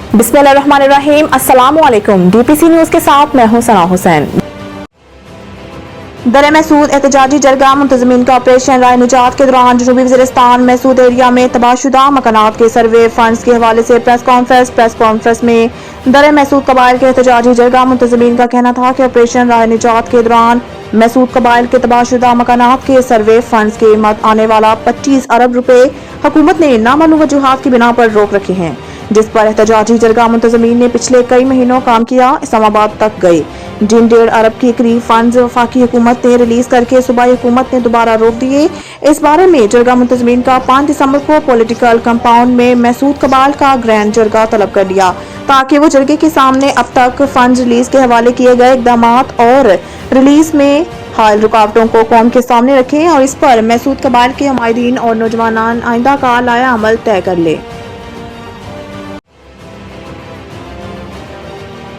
बिस्मिल्लाहिर्रहमानिर्रहीम। अस्सलाम वालेकुम। DPC न्यूज के साथ मैं हूं सना हुसैन। दर महसूद एहतजाजी जरगा मुंतजमीन का ऑपरेशन राय निजात के दौरान जनूबी वज़ीरिस्तान महसूद एरिया में तबाहशुदा मकानात के सर्वे फंड्स के हवाले से प्रेस कॉन्फ्रेंस में दर महसूद कबाइल के एहतजाजी जरगा मुंतजमीन का कहना था कि ऑपरेशन राय निजात के दौरान महसूद कबाइल के तबाहशुदा मकानात के सर्वे फंड्स के मद आने वाला 25 अरब रुपए हुकूमत ने नामालूम वजूहात की बिना पर रोक रखे हैं, जिस पर एहतजाजी जरगा मुंतजमीन ने पिछले कई महीनों काम किया इस्लामाबाद तक गए, जिन 1.5 अरब के करीब फंड्स वफाकी हुकूमत ने रिलीज करके सूबाई हुकूमत ने दोबारा रोक दिए। इस बारे में जरगा मुंतजमीन का 5 दिसंबर को पॉलिटिकल कंपाउंड में महसूद कबाइल का ग्रैंड जरगा तलब कर लिया ताकि वो जरगे के सामने अब तक फंड रिलीज के हवाले किए गए इकदाम और रिलीज में हाल रुकावटों को कौम के सामने रखें और इस पर महसूद कबाइल के हमायदीन और नौजवान आइंदा का लाया अमल तय कर ले।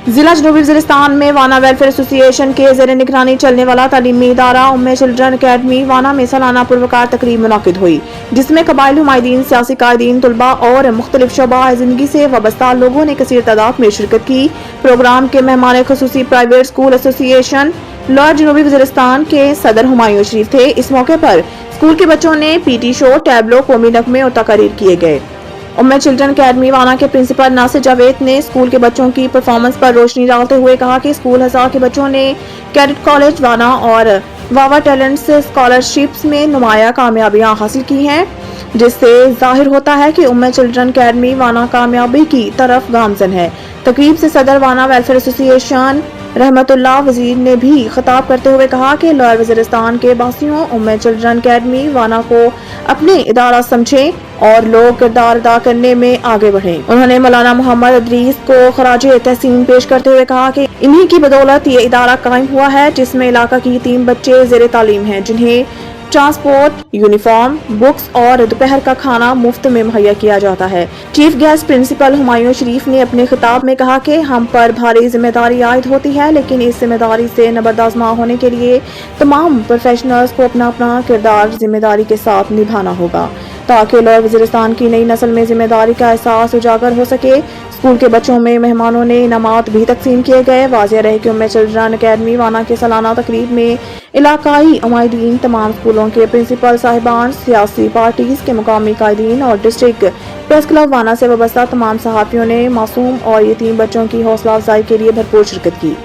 जिला जनूबी वज़ीरिस्तान में वाना वेलफेयर एसोसिएशन के ज़ेर निगरानी चलने वाला तालीमी इदारा उम्मे चिल्ड्रन अकेडमी वाना में सालाना पुरवकार तकरीब मुनाकिद हुई, जिसमें कबायली हुमायदीन, सियासी कायदीन, तुलबा और मुख्तलिफ शोबा जिंदगी से वाबस्ता लोगों ने कसीर तादाद में शिरकत की। प्रोग्राम के मेहमान खुसूसी प्राइवेट स्कूल एसोसिएशन लॉर्ड जनूबी वज़ीरिस्तान के सदर हुमायूं शरीफ थे। इस मौके पर स्कूल के बच्चों ने पीटी शो, टैबलो, कौमी नगमे और तकारीर किए गए। उम्मे चिल्ड्रन अकेडमी वाना के प्रिंसिपल नासिर जावेद ने स्कूल के बच्चों की परफॉर्मेंस पर रोशनी डालते हुए कहा कि स्कूल हजार के बच्चों ने कैडेट कॉलेज वाना और वावा टैलेंट्स स्कॉलरशिप्स में नुमाया कामयाबियां हासिल की हैं, जिससे जाहिर होता है कि उम्मे चिल्ड्रन अकेडमी वाना कामयाबी की तरफ गामजन है। तकरीब से सदर वाना वेलफेयर एसोसिएशन रहमतुल्लाह वजीर ने भी खिताब करते हुए कहा कि लोअर वज़ीरिस्तान के बासियों उम्मे चिल्ड्रन अकेडमी वाना को अपने इदारा समझें और लोग किरदार अदा करने में आगे बढ़ें। उन्होंने मौलाना मोहम्मद अदरीस को खराजे तहसीन पेश करते हुए कहा कि इन्हीं की बदौलत ये इदारा कायम हुआ है, जिसमें इलाका की 3 बच्चे ज़ेरे तालीम हैं, जिन्हें ट्रांसपोर्ट, यूनिफॉर्म, बुक्स और दोपहर का खाना मुफ्त में मुहैया किया जाता है। चीफ गेस्ट प्रिंसिपल हुमायूं शरीफ ने अपने खिताब में कहा कि हम पर भारी जिम्मेदारी आयद होती है, लेकिन इस जिम्मेदारी से नबरदाज़मा होने के लिए तमाम प्रोफेशनल्स को अपना अपना किरदार जिम्मेदारी के साथ निभाना होगा ताकि लोअर वज़ीरिस्तान की नई नस्ल में जिम्मेदारी का एहसास उजागर हो सके। स्कूल के बच्चों में मेहमानों ने इनामात भी तकसीम किए गए। वाज़ेह रहे कि उम्मे चिल्ड्रन अकेडमी वाना के सालाना तकरीब में इलाकाई उमायदीन, तमाम स्कूलों के प्रिंसिपल साहिबान, सियासी पार्टीज के मुकामी कायदीन और डिस्ट्रिक्ट प्रेस क्लब वाना से वाबस्ता तमाम सहाफ़ियों ने मासूम और यतीम बच्चों की हौसला अफजाई के लिए भरपूर शिरकत की।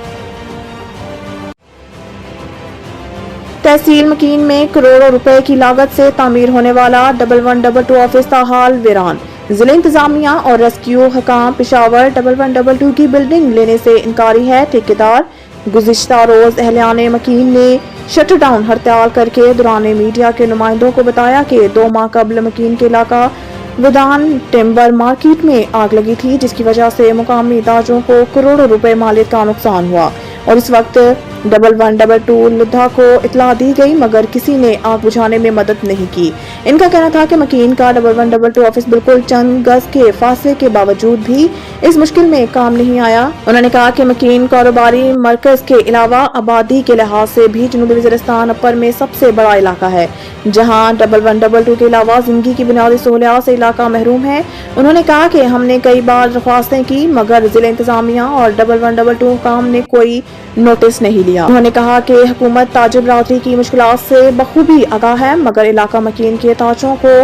तहसील मकीन में करोड़ों रुपए की लागत से तामीर होने वाला 1122 ऑफिस ताहाल वीरान। जिला इंतजामिया और रेस्क्यू हकाम पेशावर 1122 की बिल्डिंग लेने से इनकारी है। ठेकेदार गुज़िश्ता रोज अहलियाने मकीन ने शटर डाउन हड़ताल करके दौरान मीडिया के नुमाइंदों को बताया कि 2 माह कबल मकीन के इलाका विदान टिम्बर मार्केट में आग लगी थी, जिसकी वजह से मुकामी ताजों को करोड़ों रुपए मालियत का नुकसान हुआ और इस वक्त 1122 लुधा को इतला दी गई, मगर किसी ने आग बुझाने में मदद नहीं की। इनका कहना था कि मकीन का 1122 ऑफिस बिल्कुल चंद गज के फासले के बावजूद भी इस मुश्किल में काम नहीं आया। उन्होंने कहा कि मकीन कारोबारी मरकज के अलावा आबादी के लिहाज से भी जनूबी वज़ीरिस्तान अपर में सबसे बड़ा इलाका है, जहाँ 1122 के अलावा जिंदगी की बुनियादी सहूलियात से इलाका महरूम है। उन्होंने कहा कि हमने कई बार दरख्वास्तें की, मगर जिला इंतजामिया और 1122 काम ने कोई नोटिस नहीं लिया। उन्होंने कहा कि हुकूमत ताजिर बरादरी की मुश्किलात से बखूबी आगाह है, मगर इलाका मकीन के ताजों को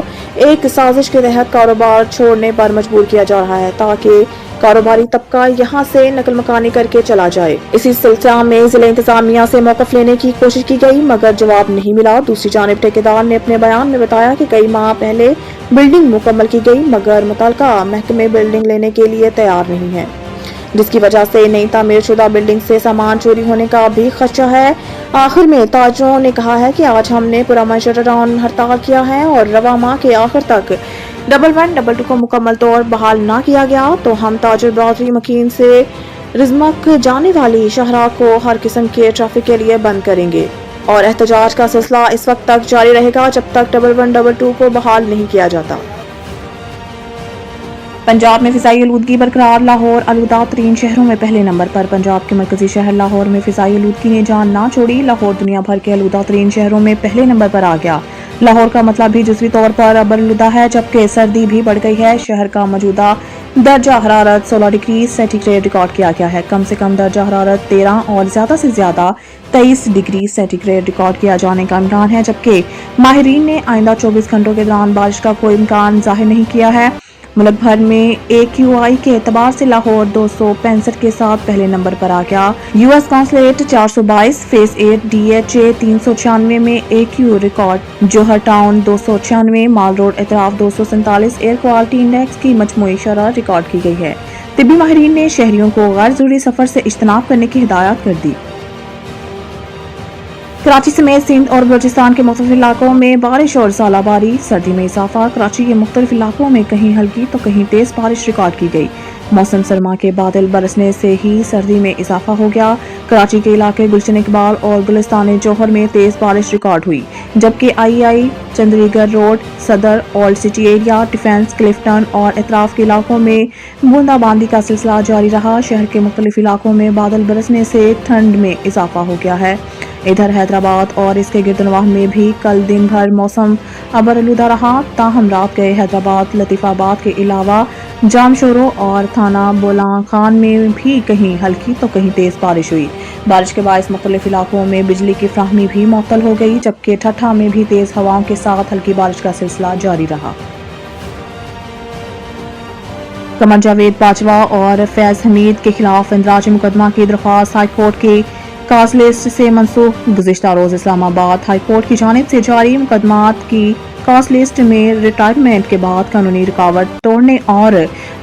एक साजिश के तहत कारोबार छोड़ने पर मजबूर किया जा रहा है ताकि कारोबारी तबका यहाँ से नकल मकानी करके चला जाए। इसी सिलसिला में जिला इंतजामिया से मौकफ लेने की कोशिश की गई, मगर जवाब नहीं मिला। दूसरी जानिब ठेकेदार ने अपने बयान में बताया कि कई माह पहले बिल्डिंग मुकम्मल की गई, मगर मुतलका महकमे बिल्डिंग लेने के लिए तैयार नहीं है, जिसकी वजह से नई तामीर शुदा बिल्डिंग से सामान चोरी होने का भी खदशा है। आखिर में ताजों ने कहा है कि आज हमने पुरअमन शटर डाउन हड़ताल किया है और रवा माह के आखिर तक 1122 को मुकम्मल तौर बहाल ना किया गया तो हम ताजिर बरादरी मकीन से रिजमक जाने वाली शहरा को हर किस्म के ट्रैफिक के लिए बंद करेंगे और एहतजाज का सिलसिला इस वक्त तक जारी रहेगा जब तक 1122 को बहाल नहीं किया जाता। پنجاب میں فضائی آلودگی برقرار، لاہور آلودہ ترین شہروں میں پہلے نمبر پر۔ پنجاب کے مرکزی شہر لاہور میں فضائی آلودگی نے جان نہ چھوڑی، لاہور دنیا بھر کے آلودہ ترین شہروں میں پہلے نمبر پر آ گیا۔ لاہور کا مطلب بھی جزوی طور پر اب آلودہ ہے، جبکہ سردی بھی بڑھ گئی ہے۔ شہر کا موجودہ درجہ حرارت 16 ڈگری سینٹی گریڈ ریکارڈ کیا گیا ہے۔ کم سے کم درجہ حرارت 13 اور زیادہ سے زیادہ 23 ڈگری سینٹی گریڈ ریکارڈ کیا جانے کا امکان ہے، جبکہ ماہرین نے آئندہ 24 گھنٹوں کے دوران بارش کا کوئی امکان ظاہر نہیں کیا ہے۔ ملک بھر میں AQI کے اعتبار سے لاہور 265 کے ساتھ پہلے نمبر پر آ گیا۔ US کونسلیٹ 422، فیز 8 DHA 396 میں AQ ریکارڈ، جوہر ٹاؤن 296، مال روڈ اطراف 247، ایئر کوالٹی انڈیکس کی مجموعی شرح ریکارڈ کی گئی ہے۔ طبی ماہرین نے شہریوں کو غیر ضروری سفر سے اجتناب کرنے کی ہدایت کر دی۔ کراچی سمیت سندھ اور بلوچستان کے مختلف علاقوں میں بارش اور ژالہ باری، سردی میں اضافہ۔ کراچی کے مختلف علاقوں میں کہیں ہلکی تو کہیں تیز بارش ریکارڈ کی گئی۔ موسم سرما کے بادل برسنے سے ہی سردی میں اضافہ ہو گیا۔ کراچی کے علاقے گلشن اقبال اور گلستان جوہر میں تیز بارش ریکارڈ ہوئی، جبکہ IEI، چندری گڑھ روڈ، صدر، old city area, defence, Clifton اور اطراف کے علاقوں میں بوندا باندی کا سلسلہ جاری رہا۔ شہر کے مختلف علاقوں میں بادل برسنے سے ٹھنڈ میں اضافہ ہو گیا ہے۔ ادھر حیدرآباد اور اس کے گرد و نواح میں بھی کل دن بھر موسم ابر آلودہ رہا، تاہم رات گئے حیدرآباد، لطیف آباد کے علاوہ جامشورو اور تھانہ بولان خان میں بھی کہیں ہلکی تو کہیں تیز بارش ہوئی۔ بارش کے باعث مختلف علاقوں میں بجلی کی فراہمی بھی معطل ہو گئی، جبکہ ٹھٹھہ میں بھی تیز ہواؤں کے ساتھ ہلکی بارش کا سلسلہ جاری رہا۔ قمر جاوید باجوہ اور فیض حمید کے خلاف اندراج مقدمہ کی درخواست ہائی کورٹ کی کاز لسٹ سے منسوخ۔ گزشتہ روز اسلام آباد ہائی کورٹ کی جانب سے جاری مقدمات کی کاز لسٹ میں ریٹائرمنٹ کے بعد قانونی رکاوٹ توڑنے اور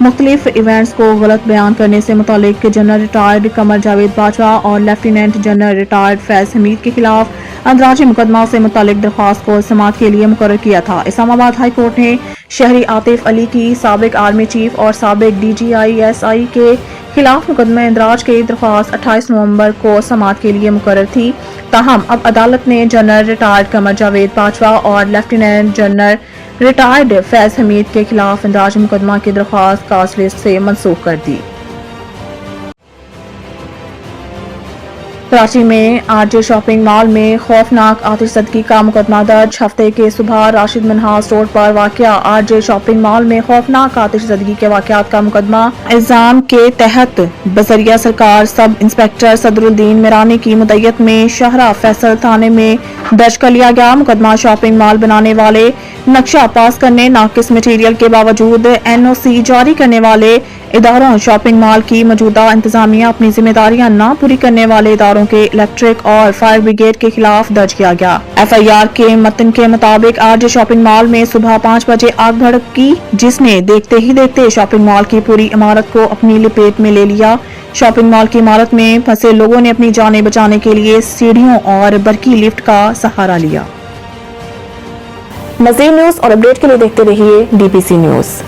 مختلف ایونٹس کو غلط بیان کرنے سے متعلق جنرل ریٹائرڈ قمر جاوید باجوہ اور لیفٹیننٹ جنرل ریٹائرڈ فیض حمید کے خلاف اندراج مقدمہ سے متعلق درخواست کو سماعت کے لیے مقرر کیا تھا۔ اسلام آباد ہائی کورٹ نے شہری عاطف علی کی سابق آرمی چیف اور سابق DGI/SI کے خلاف مقدمہ اندراج کی درخواست 28 نومبر کو سماعت کے لیے مقرر تھی، تاہم اب عدالت نے جنرل ریٹائرڈ قمر جاوید باجوہ اور لیفٹیننٹ جنرل ریٹائرڈ فیض حمید کے خلاف اندراج مقدمہ کی درخواست کاز لسٹ سے منسوخ کر دی۔ کراچی میں آج شاپنگ مال میں خوفناک آتش زدگی کا مقدمہ درج۔ ہفتے کے صبح راشد منہاس روڈ پر واقع آج شاپنگ مال میں خوفناک آتش زدگی کے واقعات کا مقدمہ الزام کے تحت بذریعہ سرکار سب انسپکٹر صدر الدین میرانی کی مدعیت میں شاہراہ فیصل تھانے میں درج کر لیا گیا۔ مقدمہ شاپنگ مال بنانے والے، نقشہ پاس کرنے، ناقص مٹیریل کے باوجود NOC جاری کرنے والے اداروں، شاپنگ مال کی موجودہ انتظامیہ اپنی ذمہ داریاں نہ پوری کرنے والے اداروں کے الیکٹرک اور فائر بریگیڈ کے خلاف درج کیا گیا۔ FIR کے متن کے مطابق آج شاپنگ مال میں صبح 5 بجے آگ بھڑکی، جس نے دیکھتے ہی دیکھتے شاپنگ مال کی پوری عمارت کو اپنی لپیٹ میں لے لیا۔ شاپنگ مال کی عمارت میں پھنسے لوگوں نے اپنی جانیں بچانے کے لیے سیڑھیوں اور برقی لفٹ کا سہارا لیا۔ مزید نیوز اور اپڈیٹ کے لیے دیکھتے رہیے DPC نیوز۔